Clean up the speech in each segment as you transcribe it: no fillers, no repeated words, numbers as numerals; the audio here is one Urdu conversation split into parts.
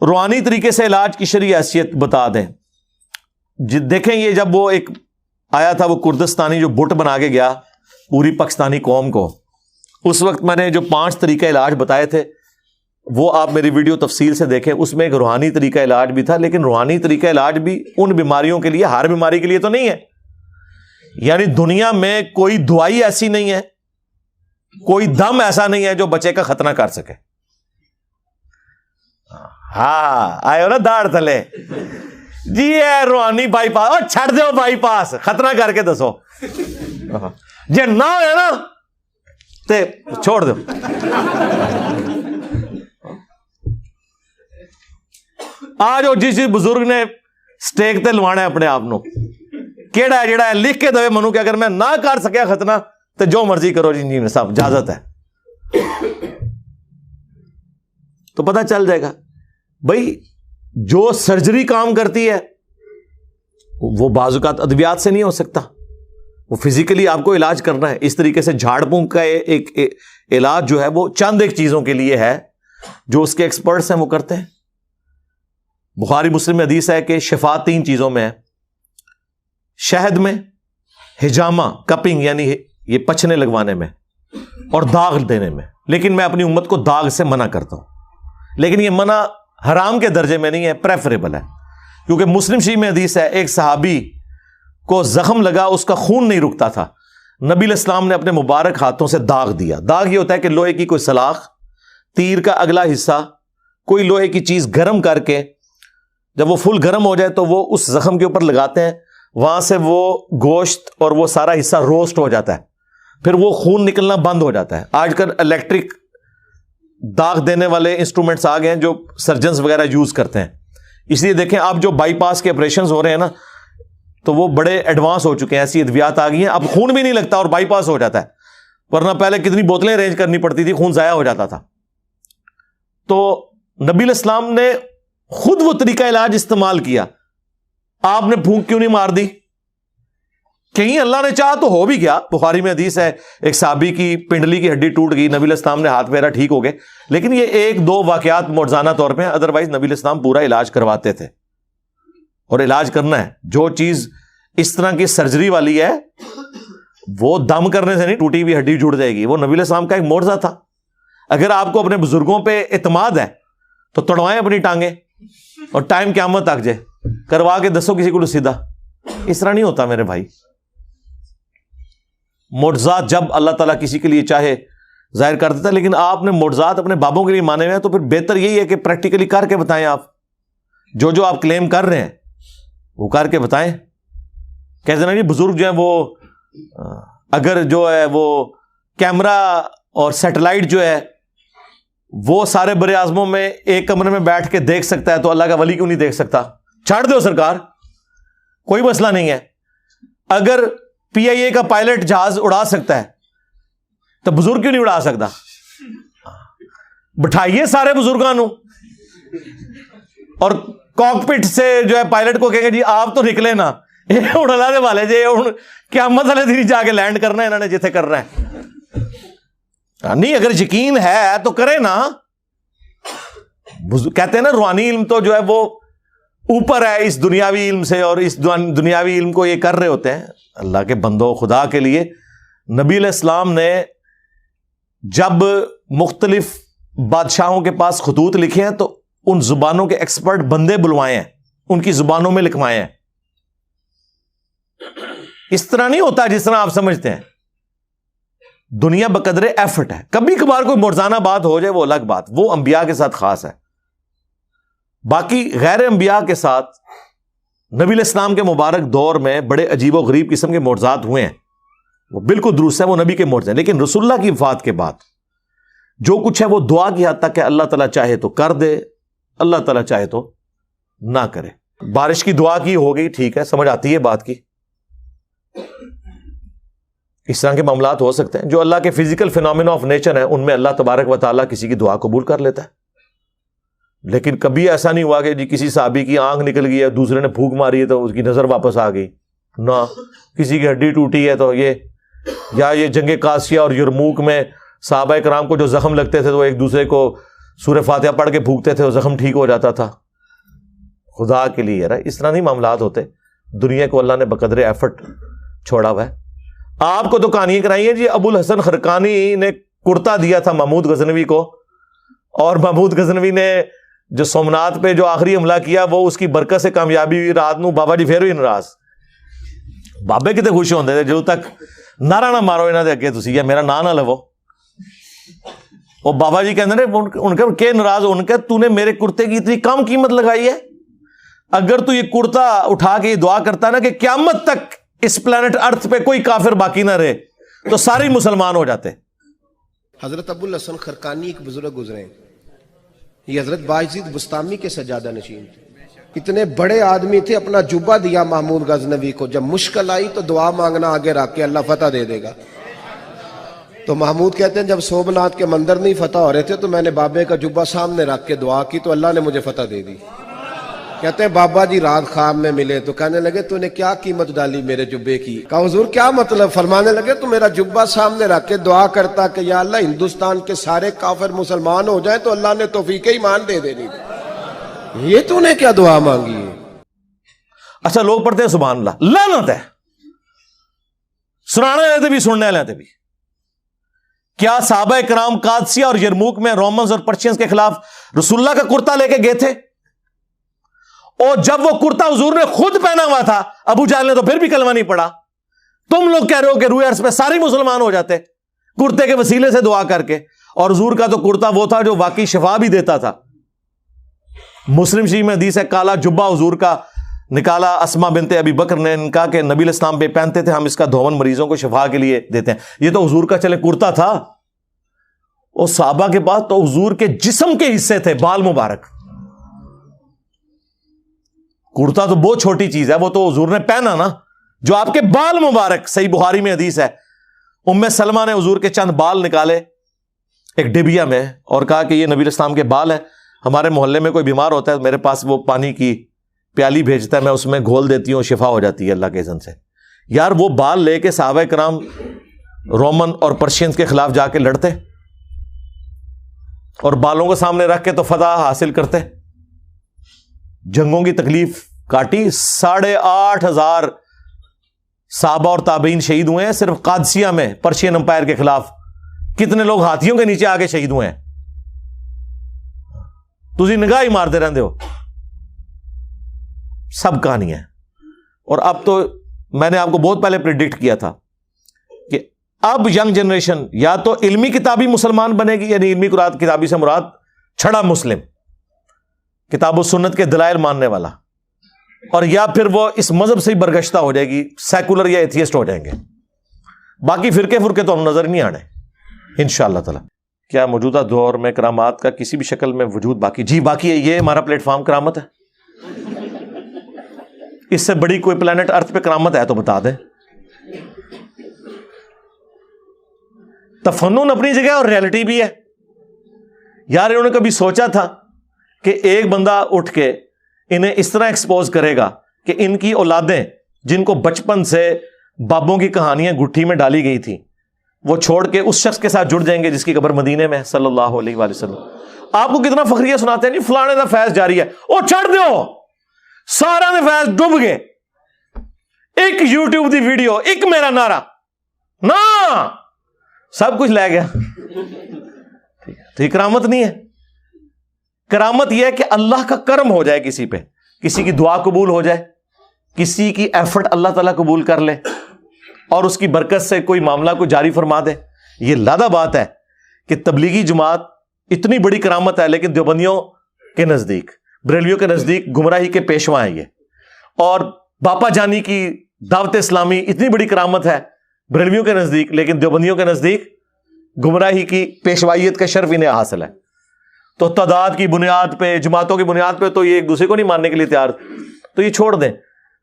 روحانی طریقے سے علاج کی شرعی حیثیت بتا دیں. دیکھیں یہ جب وہ ایک آیا تھا وہ کردستانی جو بت بنا کے گیا پوری پاکستانی قوم کو، اس وقت میں نے جو 5 طریقہ علاج بتائے تھے وہ آپ میری ویڈیو تفصیل سے دیکھیں. اس میں ایک روحانی طریقہ علاج بھی تھا، لیکن روحانی طریقہ علاج بھی ان بیماریوں کے لیے، ہر بیماری کے لیے تو نہیں ہے. یعنی دنیا میں کوئی دوائی ایسی نہیں ہے، کوئی دم ایسا نہیں ہے جو بچے کا ختنہ کر سکے. ہاں آئے ہو نا داڑ تلے جی ہے روحانی بائی پاس، اور چھڑ دو بائی پاس ختنہ کر کے دسو جی نہ ہوئے نا تے چھوڑ دو. آج وہ جس بزرگ نے سٹیک تے لوانا ہے اپنے آپ نو، کیڑا ہے جڑا ہے لکھ کے دے منو کہ اگر میں نہ کر سکیا ختنہ تو جو مرضی کرو جی انجینئر صاحب اجازت ہے. تو پتہ چل جائے گا بھائی جو سرجری کام کرتی ہے وہ بعض اوقات ادویات سے نہیں ہو سکتا، وہ فزیکلی آپ کو علاج کرنا ہے. اس طریقے سے جھاڑ پھونک کا ایک علاج جو ہے وہ چند ایک چیزوں کے لیے ہے جو اس کے ایکسپرٹس ہیں وہ کرتے ہیں. بخاری مسلم میں حدیث ہے کہ شفا 3 چیزوں میں ہے، شہد میں، حجامہ کپنگ یعنی یہ پچھنے لگوانے میں، اور داغ دینے میں. لیکن میں اپنی امت کو داغ سے منع کرتا ہوں، لیکن یہ منع حرام کے درجے میں نہیں ہے، پریفریبل ہے. کیونکہ مسلم شریف میں حدیث ہے ایک صحابی کو زخم لگا، اس کا خون نہیں رکتا تھا، نبی علیہ السلام نے اپنے مبارک ہاتھوں سے داغ دیا. داغ یہ ہوتا ہے کہ لوہے کی کوئی سلاخ، تیر کا اگلا حصہ، کوئی لوہے کی چیز گرم کر کے جب وہ فل گرم ہو جائے تو وہ اس زخم کے اوپر لگاتے ہیں، وہاں سے وہ گوشت اور وہ سارا حصہ روسٹ ہو جاتا ہے، پھر وہ خون نکلنا بند ہو جاتا ہے. آج کل الیکٹرک داغ دینے والے انسٹرومنٹس آ گئے ہیں جو سرجنز وغیرہ یوز کرتے ہیں. اس لیے دیکھیں آپ جو بائی پاس کے آپریشنز ہو رہے ہیں نا تو وہ بڑے ایڈوانس ہو چکے ہیں، ایسی ادویات آ گئی ہیں، اب خون بھی نہیں لگتا اور بائی پاس ہو جاتا ہے. ورنہ پہلے کتنی بوتلیں ارینج کرنی پڑتی تھی، خون ضائع ہو جاتا تھا. تو نبی علیہ السلام نے خود وہ طریقہ علاج استعمال کیا. آپ نے پھونک کیوں نہیں مار دی؟ کہیں اللہ نے چاہا تو ہو بھی گیا. بخاری میں حدیث ہے ایک صحابی کی پنڈلی کی ہڈی ٹوٹ گئی، نبی علیہ السلام نے ہاتھ پھیرا، ٹھیک ہو گئے. لیکن یہ 1-2 واقعات معجزانہ طور پہ ہیں، ادروائز نبی علیہ السلام پورا علاج کرواتے تھے. اور علاج کرنا ہے، جو چیز اس طرح کی سرجری والی ہے وہ دم کرنے سے نہیں ٹوٹی ہوئی ہڈی جڑ جائے گی، وہ نبی علیہ السلام کا ایک معجزہ تھا. اگر آپ کو اپنے بزرگوں پہ اعتماد ہے تو توڑوائیں اپنی ٹانگیں اور ٹائم قیامت تک جائے کروا کے دسو کسی کو سیدھا. اس طرح نہیں ہوتا میرے بھائی. معجزات جب اللہ تعالیٰ کسی کے لیے چاہے ظاہر کر دیتا ہے، لیکن آپ نے معجزات اپنے بابوں کے لیے مانے ہوئے ہیں تو پھر بہتر یہی ہے کہ پریکٹیکلی کر کے بتائیں. آپ جو آپ کلیم کر رہے ہیں وہ کر کے بتائیں. کہتے ہیں نا بزرگ جو ہیں وہ اگر جو ہے وہ کیمرہ اور سیٹلائٹ جو ہے وہ سارے بر اعظموں میں ایک کمرے میں بیٹھ کے دیکھ سکتا ہے تو اللہ کا ولی کیوں نہیں دیکھ سکتا؟ چھاڑ دو سرکار، کوئی مسئلہ نہیں ہے. اگر PIA کا پائلٹ جہاز اڑا سکتا ہے تو بزرگ کیوں نہیں اڑا سکتا؟ بٹھائیے سارے بزرگانوں اور کاکپٹ سے جو ہے پائلٹ کو کہیں گے جی آپ تو نکلے نا، یہ اڑانے والے جی کیا مسئلہ دھیری جا کے لینڈ کرنا ہے انہوں نے جتنے کرنا ہے. نہیں اگر یقین ہے تو کرے نا. کہتے ہیں نا روحانی علم تو جو ہے وہ اوپر ہے اس دنیاوی علم سے، اور اس دنیاوی علم کو یہ کر رہے ہوتے ہیں اللہ کے بندوں خدا کے لیے. نبی علیہ السلام نے جب مختلف بادشاہوں کے پاس خطوط لکھے ہیں تو ان زبانوں کے ایکسپرٹ بندے بلوائے ہیں، ان کی زبانوں میں لکھوائے ہیں. اس طرح نہیں ہوتا جس طرح آپ سمجھتے ہیں. دنیا بقدر ایفرٹ ہے. کبھی کبھار کوئی معجزانہ بات ہو جائے وہ الگ بات، وہ انبیاء کے ساتھ خاص ہے. باقی غیر انبیاء کے ساتھ نبی علیہ السلام کے مبارک دور میں بڑے عجیب و غریب قسم کے معجزات ہوئے ہیں، وہ بالکل درست ہے، وہ نبی کے معجزے ہیں. لیکن رسول اللہ کی وفات کے بعد جو کچھ ہے وہ دعا کی حد تک کہ اللہ تعالیٰ چاہے تو کر دے، اللہ تعالیٰ چاہے تو نہ کرے. بارش کی دعا کی ہو گئی، ٹھیک ہے، سمجھ آتی ہے بات کی. اس طرح کے معاملات ہو سکتے ہیں جو اللہ کے فزیکل فینومینا آف نیچر ہیں، ان میں اللہ تبارک و تعالیٰ کسی کی دعا قبول کر لیتا ہے. لیکن کبھی ایسا نہیں ہوا کہ جی کسی صحابی کی آنکھ نکل گئی ہے، دوسرے نے پھونک ماری ہے تو اس کی نظر واپس آ گئی. نہ کسی کی ہڈی ٹوٹی ہے تو یہ جنگ قادسیہ اور یرموک میں صحابہ کرام کو جو زخم لگتے تھے تو ایک دوسرے کو سورہ فاتحہ پڑھ کے پھونکتے تھے اور زخم ٹھیک ہو جاتا تھا. خدا کے لیے یار اس طرح نہیں معاملات ہوتے. دنیا کو اللہ نے بقدر ایفرٹ چھوڑا ہوا ہے. آپ کو تو کہانیاں کرائی ہیں جی. ابو الحسن خرقانی نے کرتا دیا تھا محمود غزنوی کو, اور محمود غزنوی نے جو سومنات پہ جو آخری حملہ کیا وہ اس کی برکت سے کامیابی ہوئی. رات نو بابا جی پھر ہوئی ناراض. بابے کتنے خوش ہوندے تھے جدوں تک نعرہ نہ مارو انہاں دے اگے تسی یا میرا نام نہ لو. وہ بابا جی کہندے نے ان کے کہ ناراض ہون کے تو نے میرے کرتے کی اتنی کم قیمت لگائی ہے. اگر تو یہ کرتا اٹھا کے یہ دعا کرتا نا کہ قیامت تک اس پلانٹ ارتھ پہ کوئی کافر باقی نہ رہے تو سارے مسلمان ہو جاتے. حضرت ابو الحسن خرقانی ایک بزرگ گزرے ہیں. یہ حضرت باعزید بستامی کے سجادہ نشین تھے. اتنے بڑے آدمی تھے, اپنا جبہ دیا محمود غزنوی کو. جب مشکل آئی تو دعا مانگنا آگے رکھ کے اللہ فتح دے دے گا. تو محمود کہتے ہیں جب سومنات کے مندر نہیں فتح ہو رہے تھے تو میں نے بابے کا جبہ سامنے رکھ کے دعا کی تو اللہ نے مجھے فتح دے دی. کہتے ہیں بابا جی رات خواب میں ملے تو کہنے لگے تو نے کیا قیمت ڈالی میرے جبے کی. کہا حضور کیا مطلب؟ فرمانے لگے تو میرا جبہ سامنے رکھ کے دعا کرتا کہ یا اللہ ہندوستان کے سارے کافر مسلمان ہو جائیں تو اللہ نے توفیق ایمان دے دینی. یہ تو نے کیا دعا مانگی ہے؟ اچھا لوگ پڑھتے ہیں سبحان اللہ, لعنت ہے. سنانے والے بھی سننے والے بھی. کیا صحابہ کرام قادسیہ اور یرموک میں رومنز اور پرشینز کے خلاف رسول اللہ کا کرتا لے کے گئے تھے؟ اور جب وہ کرتا حضور نے خود پہنا ہوا تھا ابو جہل نے تو پھر بھی کلمہ نہیں پڑا. تم لوگ کہہ رہے ہو کہ روئے عرض پہ سارے مسلمان ہو جاتے کرتے کے وسیلے سے دعا کر کے. اور حضور کا تو کرتا وہ تھا جو واقعی شفا بھی دیتا تھا. مسلم شریف میں حدیث ہے کالا جبہ حضور کا نکالا اسما بنت ابی بکر نے ان کا کہ نبی علیہ السلام پہ پہنتے تھے, ہم اس کا دھون مریضوں کو شفا کے لیے دیتے ہیں. یہ تو حضور کا چلے کرتا تھا. اور صحابہ کے پاس تو حضور کے جسم کے حصے تھے, بال مبارک. کرتا تو بہت چھوٹی چیز ہے, وہ تو حضور نے پہنا نا جو آپ کے بال مبارک. صحیح بخاری میں حدیث ہے ام سلمہ نے حضور کے چند بال نکالے ایک ڈبیا میں اور کہا کہ یہ نبی علیہ السلام کے بال ہیں. ہمارے محلے میں کوئی بیمار ہوتا ہے میرے پاس وہ پانی کی پیالی بھیجتا ہے, میں اس میں گھول دیتی ہوں, شفا ہو جاتی ہے اللہ کے اذن سے. یار وہ بال لے کے صحابہ کرام رومن اور پرشینز کے خلاف جا کے لڑتے اور بالوں کو سامنے رکھ کے تو فتح حاصل کرتے. جنگوں کی تکلیف کاٹی. 8,500 صحابہ اور تابعین شہید ہوئے ہیں صرف قادسیہ میں پرشین امپائر کے خلاف. کتنے لوگ ہاتھیوں کے نیچے آگے شہید ہوئے ہیں. تسی نگاہ ہی مارتے رہتے ہو. سب کہانی ہے. اور اب تو میں نے آپ کو بہت پہلے پریڈکٹ کیا تھا کہ اب ینگ جنریشن یا تو علمی کتابی مسلمان بنے گی, یعنی علمی کتابی سے مراد چھڑا مسلم, کتاب و سنت کے دلائل ماننے والا, اور یا پھر وہ اس مذہب سے ہی برگشتہ ہو جائے گی, سیکولر یا ایتھیسٹ ہو جائیں گے. باقی فرقے تو ہم نظر نہیں آنے انشاءاللہ تعالی. کیا موجودہ دور میں کرامات کا کسی بھی شکل میں وجود باقی؟ جی باقی ہے. یہ ہمارا پلیٹ فارم کرامت ہے. اس سے بڑی کوئی پلانٹ ارتھ پہ کرامت ہے تو بتا دیں. تفنن اپنی جگہ اور ریئلٹی بھی ہے. یار انہوں نے کبھی سوچا تھا کہ ایک بندہ اٹھ کے انہیں اس طرح ایکسپوز کرے گا کہ ان کی اولادیں جن کو بچپن سے بابوں کی کہانیاں گٹھی میں ڈالی گئی تھی وہ چھوڑ کے اس شخص کے ساتھ جڑ جائیں گے جس کی قبر مدینے میں صلی اللہ علیہ وآلہ وسلم. آپ کو کتنا فخریہ سناتے ہیں, نہیں فلانے دا فیض جاری ہے, او چھڑ دیو سارا نے فیض ڈوب گئے. ایک یوٹیوب دی ویڈیو, ایک میرا نعرہ نا سب کچھ لے گیا. تو یہ کرامت نہیں ہے. کرامت یہ ہے کہ اللہ کا کرم ہو جائے کسی پہ, کسی کی دعا قبول ہو جائے, کسی کی ایفرٹ اللہ تعالیٰ قبول کر لے اور اس کی برکت سے کوئی معاملہ کو جاری فرما دے. یہ لادہ بات ہے کہ تبلیغی جماعت اتنی بڑی کرامت ہے, لیکن دیوبندیوں کے نزدیک, بریلویوں کے نزدیک گمراہی کے پیشوا ہیں یہ. اور باپا جانی کی دعوت اسلامی اتنی بڑی کرامت ہے بریلویوں کے نزدیک, لیکن دیوبندیوں کے نزدیک گمراہی کی پیشوائیت کا شرف انہیں حاصل ہے. تو تعداد کی بنیاد پہ, جماعتوں کی بنیاد پہ تو یہ ایک دوسرے کو نہیں ماننے کے لیے تیار, تو یہ چھوڑ دیں.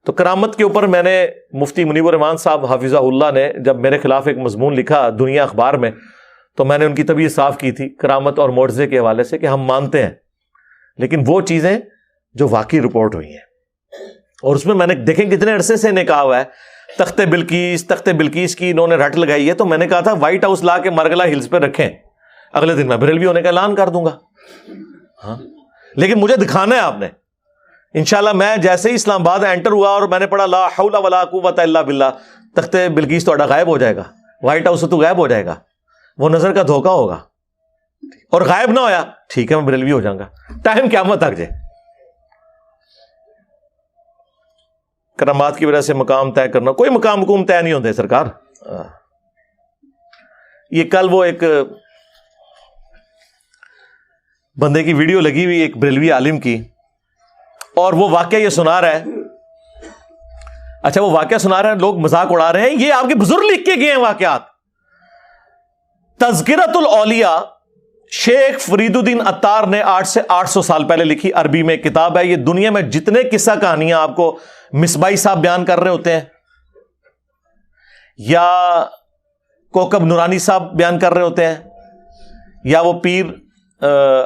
تو کرامت کے اوپر میں نے مفتی منیب الرحمان صاحب حافظہ اللہ نے جب میرے خلاف ایک مضمون لکھا دنیا اخبار میں, تو میں نے ان کی طبیعت صاف کی تھی کرامت اور معجزے کے حوالے سے کہ ہم مانتے ہیں لیکن وہ چیزیں جو واقعی رپورٹ ہوئی ہیں. اور اس میں نے دیکھیں کتنے عرصے سے انہیں کہا ہوا ہے تخت بلقیس کی انہوں نے رٹ لگائی ہے. تو میں نے کہا تھا وائٹ ہاؤس لا کے مرگلا ہلز پہ رکھیں, اگلے دن میں بریلوی ہونے کا اعلان کر دوں گا. ہاں لیکن مجھے دکھانا ہے آپ نے. انشاءاللہ میں جیسے ہی اسلام آباد انٹر ہوا اور میں نے پڑھا لا حول ولا قوت الا باللہ, تختے بلقیس تو غائب ہو جائے گا, وائٹ ہاؤس تو غائب ہو جائے گا, وہ نظر کا دھوکہ ہوگا. اور غائب نہ ہویا ٹھیک ہے میں بریلوی ہو جاؤں گا, ٹائم قیامت تک جائے. کرامات کی وجہ سے مقام طے کرنا, کوئی مقام حکوم طے نہیں ہوتے سرکار. یہ کل وہ ایک بندے کی ویڈیو لگی ہوئی ایک بریلوی عالم کی, اور وہ واقعہ یہ سنا رہا ہے. اچھا وہ واقعہ سنا رہے ہیں, لوگ مذاق اڑا رہے ہیں, یہ آپ کے بزرگ لکھ کے گئے ہیں واقعات. تذکرۃ الاولیاء شیخ فرید الدین عطار نے 800 سے 800 سال پہلے لکھی, عربی میں کتاب ہے. یہ دنیا میں جتنے قصہ کہانیاں آپ کو مصباحی صاحب بیان کر رہے ہوتے ہیں, یا کوکب نورانی صاحب بیان کر رہے ہوتے ہیں, یا وہ پیر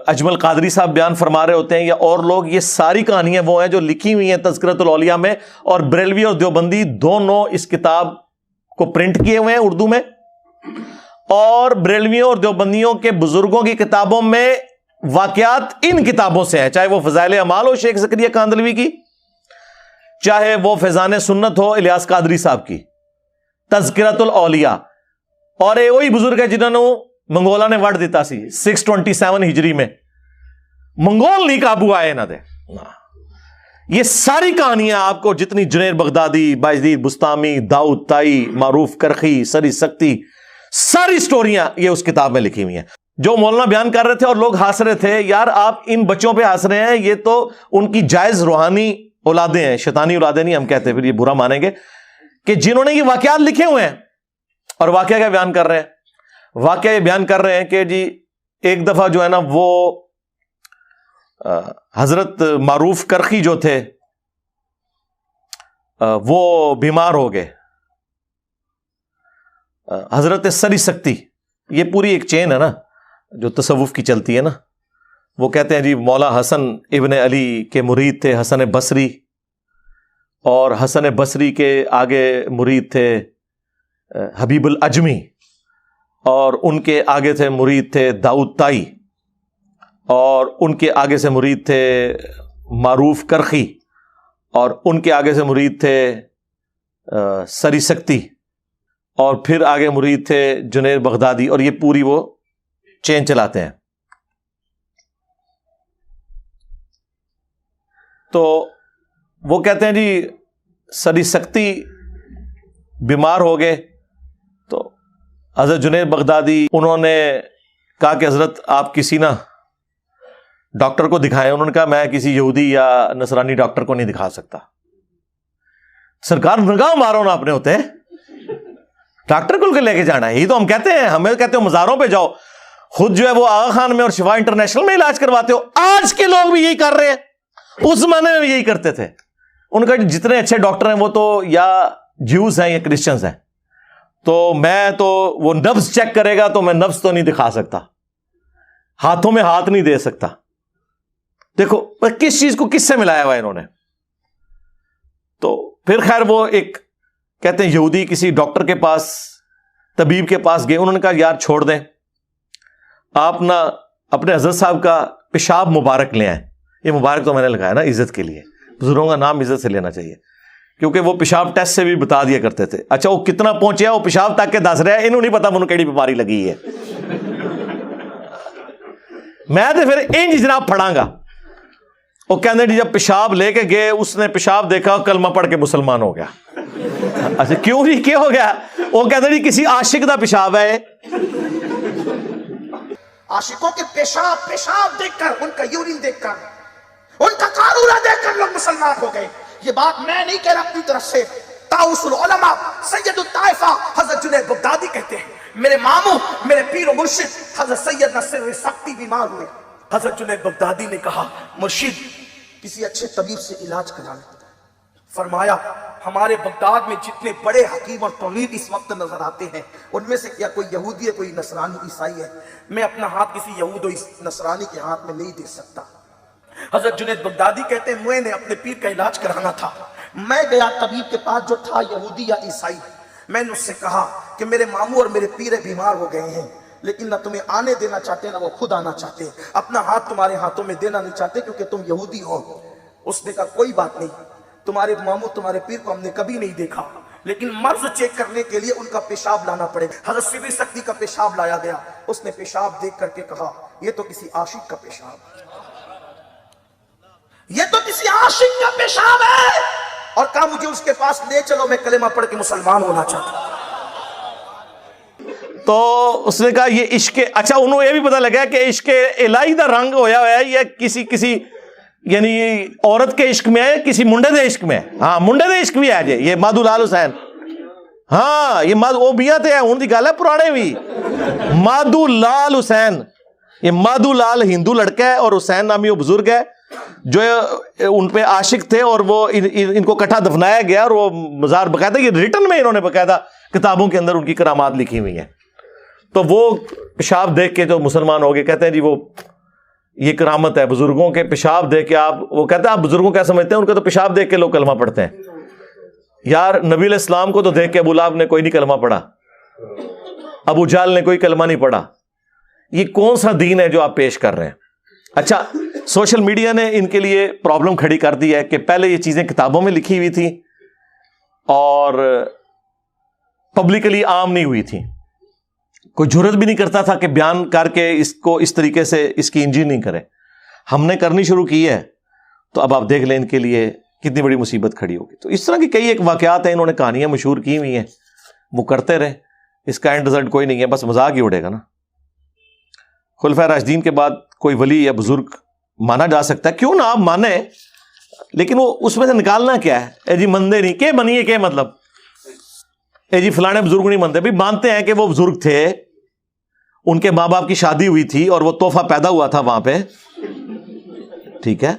اجمل قادری صاحب بیان فرما رہے ہوتے ہیں, یا اور لوگ, یہ ساری کہانیاں وہ ہیں جو لکھی ہوئی ہیں تذکرۃ الاولیاء میں. اور بریلوی اور دیوبندی دونوں اس کتاب کو پرنٹ کیے ہوئے ہیں اردو میں, اور بریلویوں اور دیوبندیوں کے بزرگوں کی کتابوں میں واقعات ان کتابوں سے ہیں, چاہے وہ فضائل اعمال ہو شیخ زکریا کاندلوی کی, چاہے وہ فیضان سنت ہو الیاس قادری صاحب کی. تذکرۃ الاولیاء, اور یہ وہی بزرگ ہے جنہوں نے منگولا نے وڈ دیتا سی 627 ہجری میں, منگول نہیں قابو آئے نہ دے. یہ ساری کہانیاں آپ کو جتنی جنید بغدادی, بایزید بستامی, داؤد طائی, معروف کرخی, سری سکتی, ساری سٹوریاں یہ اس کتاب میں لکھی ہوئی ہیں. جو مولانا بیان کر رہے تھے اور لوگ ہنس رہے تھے, یار آپ ان بچوں پہ ہنس رہے ہیں, یہ تو ان کی جائز روحانی اولادیں ہیں, شیطانی اولادیں نہیں ہم کہتے, پھر یہ برا مانیں گے, کہ جنہوں نے یہ واقعات لکھے ہوئے ہیں. اور واقعہ کیا بیان کر رہے ہیں؟ واقعہ یہ بیان کر رہے ہیں کہ جی ایک دفعہ جو ہے نا وہ حضرت معروف کرخی جو تھے وہ بیمار ہو گئے. حضرت سری سکتی, یہ پوری ایک چین ہے نا جو تصوف کی چلتی ہے نا, وہ کہتے ہیں جی مولا حسن ابن علی کے مرید تھے حسن بصری, اور حسن بصری کے آگے مرید تھے حبیب العجمی, اور ان کے آگے تھے مرید تھے داؤد طائی, اور ان کے آگے سے مرید تھے معروف کرخی, اور ان کے آگے سے مرید تھے سری سکتی, اور پھر آگے مرید تھے جنید بغدادی, اور یہ پوری وہ چین چلاتے ہیں. تو وہ کہتے ہیں جی سری سکتی بیمار ہو گئے, تو حضرت جنید بغدادی انہوں نے کہا کہ حضرت آپ کسی نا ڈاکٹر کو دکھائیں. انہوں نے کہا میں کسی یہودی یا نصرانی ڈاکٹر کو نہیں دکھا سکتا. سرکار نگاہ مارو نا اپنے ہوتے ہیں, ڈاکٹر کو لے کے جانا ہے, یہی تو ہم کہتے ہیں, ہمیں کہتے ہو مزاروں پہ جاؤ, خود جو ہے وہ آغا خان میں اور شفا انٹرنیشنل میں علاج کرواتے ہو. آج کے لوگ بھی یہی کر رہے ہیں, اس زمانے میں بھی یہی کرتے تھے. ان کا جتنے اچھے ڈاکٹر ہیں وہ تو یا جیوز ہیں یا کرسچنز ہیں, تو میں تو وہ نبض چیک کرے گا تو میں نبض تو نہیں دکھا سکتا, ہاتھوں میں ہاتھ نہیں دے سکتا. دیکھو کس چیز کو کس سے ملایا ہوا انہوں نے. تو پھر خیر وہ ایک کہتے ہیں یہودی کسی ڈاکٹر کے پاس, طبیب کے پاس گئے. انہوں نے کہا یار چھوڑ دیں, آپ نا اپنے حضرت صاحب کا پیشاب مبارک لے آئیں. یہ مبارک تو میں نے لگایا نا عزت کے لیے, بزرگوں کا نام عزت سے لینا چاہیے, کیونکہ وہ پیشاب ٹیسٹ سے بھی بتا دیا کرتے تھے. اچھا وہ کتنا پہنچیا, وہ پیشاب تک کے دس رہے ہیں, انہوں نہیں پتا منہ کیڑی بیماری لگی ہے. میں تو پھر انج جناب پڑھاں گا. وہ کہنے جی جب پیشاب لے کے گئے, اس نے پیشاب دیکھا, کلمہ پڑھ کے مسلمان ہو گیا. اچھا کیوں جی کیا ہو گیا؟ وہ کہتے جی کسی عاشق دا پیشاب ہے. عاشقوں کے پیشاب دیکھ کر, ان کا یورین دیکھ کر, ان کا قارورہ دیکھ کر لوگ مسلمان ہو گئے. یہ بات میں نہیں کہہ رہا اپنی طرف سے, طاؤس العلماء سید الطائفہ حضرت جنید بغدادی کہتے ہیں میرے ماموں میرے پیر و مرشد حضرت سید نصر سکتی بیمار ہوئے. حضرت جنید بغدادی نے کہا مرشد کسی اچھے طبیب سے علاج کرانا. فرمایا ہمارے بغداد میں جتنے بڑے حکیم اور طبیب اس وقت نظر آتے ہیں, ان میں سے کیا کوئی یہودی ہے, کوئی نصرانی عیسائی ہے؟ میں اپنا ہاتھ کسی یہود و نصرانی کے ہاتھ میں نہیں دے سکتا. حضرت جنید بغدادی کہتے ہیں میں نے اپنے پیر کا علاج کرانا تھا. میں گیا طبیب کے پاس جو تھا یہودی یا عیسائی. میں نے اس سے کہا کہ میرے ماموں اور میرے پیر بیمار ہو گئے ہیں, لیکن نہ تمہیں آنے دینا چاہتے نہ وہ خود آنا چاہتے, اپنا ہاتھ تمہارے ہاتھوں میں دینا نہیں چاہتے کیونکہ تم یہودی ہو. اس نے کہا کوئی بات نہیں, تمہارے ماموں تمہارے پیر کو ہم نے کبھی نہیں دیکھا, لیکن مرض چیک کرنے کے لیے ان کا پیشاب لانا پڑے. حضرت سبی سکتی کا پیشاب لایا گیا. اس نے پیشاب دیکھ کر کے کہا یہ تو کسی عاشق کا پیشاب, یہ تو کسی عاشق کا پیشاب ہے, اور کہا مجھے اس کے پاس لے چلو, میں کلمہ پڑھ کے مسلمان ہونا چاہتا ہوں. تو اس نے کہا یہ عشق, اچھا انہوں یہ بھی پتہ لگا کہ عشق الہی دا رنگ ہویا ہے یا کسی یعنی عورت کے عشق میں ہے, کسی منڈے دے عشق میں ہے. ہاں منڈے دے عشق بھی ہے جی, یہ مادھو لال حسین, ہاں یہ وہ میاں تے ہے ہن دی گل ہے پرانے بھی. مادھو لال حسین, یہ مادھو لال ہندو لڑکا ہے اور حسین نامی وہ بزرگ ہے جو ان پہ عاشق تھے, اور وہ ان کو کٹھا دفنایا گیا, اور وہ مزار باقاعدہ یہ ریٹن میں انہوں نے باقاعدہ کتابوں کے اندر ان کی کرامات لکھی ہوئی ہیں. تو وہ پیشاب دیکھ کے جو مسلمان ہو گئے کہتے ہیں جی وہ یہ کرامت ہے بزرگوں کے پیشاب دیکھ کے آپ, وہ کہتے ہیں آپ بزرگوں کیا سمجھتے ہیں, ان کے تو پیشاب دیکھ کے لوگ کلمہ پڑھتے ہیں. یار نبی علیہ السلام کو تو دیکھ کے ابو لہب نے کوئی نہیں کلمہ پڑھا, ابو جہل نے کوئی کلمہ نہیں پڑھا. یہ کون سا دین ہے جو آپ پیش کر رہے ہیں؟ اچھا سوشل میڈیا نے ان کے لیے پرابلم کھڑی کر دی ہے کہ پہلے یہ چیزیں کتابوں میں لکھی ہوئی تھی اور پبلکلی عام نہیں ہوئی تھی, کوئی جرت بھی نہیں کرتا تھا کہ بیان کر کے اس کو اس طریقے سے اس کی انجینئرنگ کرے. ہم نے کرنی شروع کی ہے تو اب آپ دیکھ لیں ان کے لیے کتنی بڑی مصیبت کھڑی ہوگی. تو اس طرح کی کئی ایک واقعات ہیں, انہوں نے کہانیاں مشہور کی ہوئی ہیں, وہ کرتے رہے, اس کا اینڈ رزلٹ کوئی نہیں ہے, بس مذاق ہی اڑے گا نا. خلفائے راشدین کے بعد کوئی ولی یا بزرگ مانا جا سکتا ہے, کیوں نہ آپ مانیں, لیکن وہ اس میں سے نکالنا کیا ہے؟ اے جی مندے نہیں کہ منیے کہ مطلب اے جی فلانے بزرگ نہیں مانتے. بھی مانتے ہیں کہ وہ بزرگ تھے, ان کے ماں باپ کی شادی ہوئی تھی اور وہ تحفہ پیدا ہوا تھا وہاں پہ, ٹھیک ہے,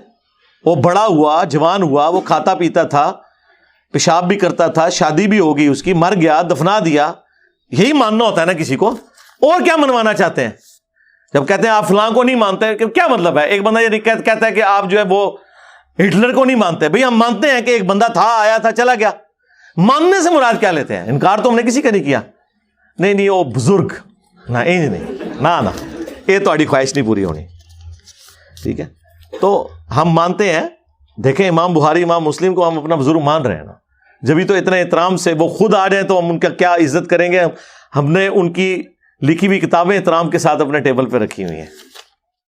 وہ بڑا ہوا جوان ہوا, وہ کھاتا پیتا تھا, پیشاب بھی کرتا تھا, شادی بھی ہوگی اس کی, مر گیا, دفنا دیا. یہی ماننا ہوتا ہے نا کسی کو, اور کیا منوانا چاہتے ہیں؟ جب کہتے ہیں آپ فلاں کو نہیں مانتے, کیا مطلب ہے؟ ایک بندہ یہ کہتا ہے کہ آپ جو ہے وہ ہٹلر کو نہیں مانتے. بھئی ہم مانتے ہیں کہ ایک بندہ تھا, آیا تھا, چلا گیا. ماننے سے مراد کیا لیتے ہیں؟ انکار تو ہم نے کسی کا نہیں کیا. نہیں وہ بزرگ نہ انج نہیں, نہ یہ تہاڈی خواہش نہیں پوری ہونی, ٹھیک ہے. تو ہم مانتے ہیں, دیکھیں امام بخاری امام مسلم کو ہم اپنا بزرگ مان رہے ہیں نا, جبھی تو اتنے احترام سے وہ خود آ جائیں تو ہم ان کا کیا عزت کریں گے. ہم نے ان کی لکھی ہوئی کتابیں احترام کے ساتھ اپنے ٹیبل پہ رکھی ہوئی ہیں.